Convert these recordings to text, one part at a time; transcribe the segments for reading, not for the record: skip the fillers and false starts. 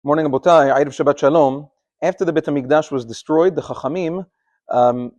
Morning, Abotai, Eid of Shabbat Shalom. After the Bet Hamikdash was destroyed, the Chachamim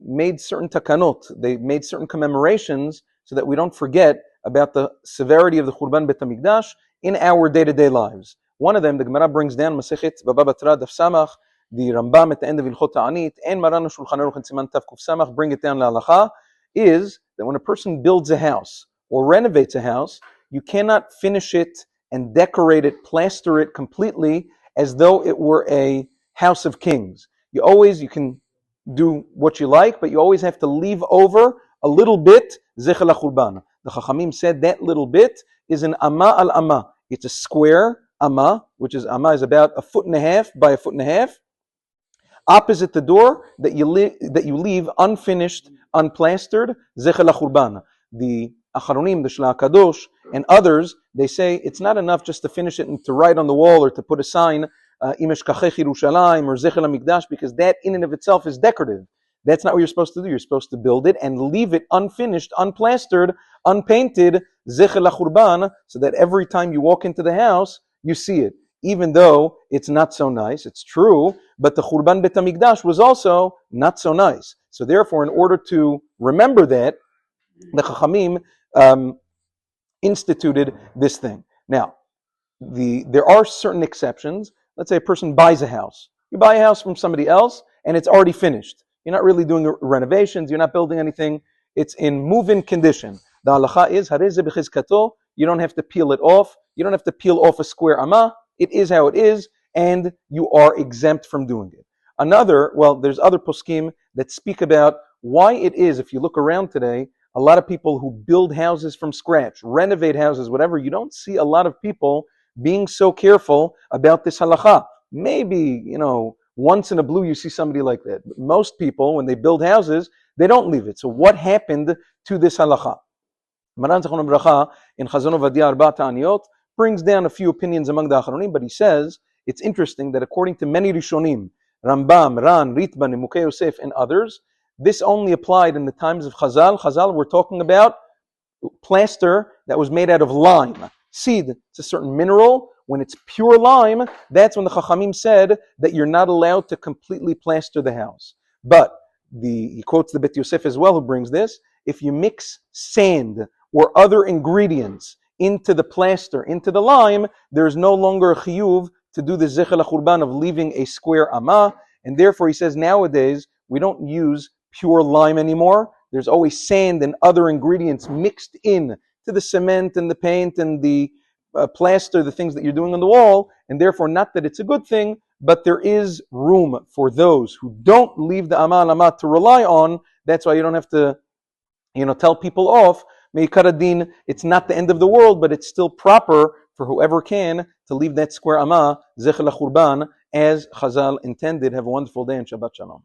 made certain takanot. They made certain commemorations so that we don't forget about the severity of the Churban Bet Hamikdash in our day-to-day lives. One of them, the Gemara brings down Masechet Baba Batra Daf Samach, the Rambam at the end of Ilchot Ta'anit, and Maran Shulchan Aruch and Siman Tav Kuf Samach bring it down to Halacha, is that when a person builds a house or renovates a house, you cannot finish it and decorate it, plaster it completely as though it were a house of kings. You can do what you like, but you always have to leave over a little bit, zecher lachurban. The Chachamim said that little bit is an amma al amma. It's a square amma, which is amma is about 1.5 by 1.5 feet, opposite the door that you leave unfinished, unplastered, zecher lachurban. The Acharonim, the Shla Kadosh, and others, they say it's not enough just to finish it and to write on the wall or to put a sign, Im Eshkachech Yerushalayim or Zecher Hamikdash, because that in and of itself is decorative. That's not what you're supposed to do. You're supposed to build it and leave it unfinished, unplastered, unpainted, Zecher Lachurban, so that every time you walk into the house, you see it. Even though it's not so nice, it's true, but the Churban Bet Hamikdash was also not so nice. So therefore, in order to remember that, the Chachamim instituted this thing. Now, there are certain exceptions. Let's say a person buys a house. You buy a house from somebody else, and it's already finished. You're not really doing renovations. You're not building anything. It's in move-in condition. The halacha is, hareze b'chizkato, you don't have to peel it off. You don't have to peel off a square amma. It is how it is, and you are exempt from doing it. There's other poskim that speak about why it is, if you look around today, a lot of people who build houses from scratch, renovate houses, whatever, you don't see a lot of people being so careful about this halacha. Maybe, once in a blue you see somebody like that. But most people, when they build houses, they don't leave it. So what happened to this halacha? Maran Zechron Bracha in Chazon Ovadia Arba Ta'aniyot brings down a few opinions among the Acharonim, but he says it's interesting that according to many Rishonim, Rambam, Ran, Ritban, Nimukei Yosef, and others, this only applied in the times of Chazal. Chazal, we're talking about plaster that was made out of lime. Seed, it's a certain mineral. When it's pure lime, that's when the Chachamim said that you're not allowed to completely plaster the house. But he quotes the Bet Yosef as well, who brings this. If you mix sand or other ingredients into the plaster, into the lime, there's no longer a chiyuv to do the zecher lachurban of leaving a square amma. And therefore, he says nowadays, we don't use pure lime anymore. There's always sand and other ingredients mixed in to the cement and the paint and the plaster, the things that you're doing on the wall, and therefore not that it's a good thing, but there is room for those who don't leave the amma al-amma to rely on. That's why you don't have to, tell people off. Meikar adin, it's not the end of the world, but it's still proper for whoever can to leave that square amma, zecher lachurban, as Chazal intended. Have a wonderful day and Shabbat Shalom.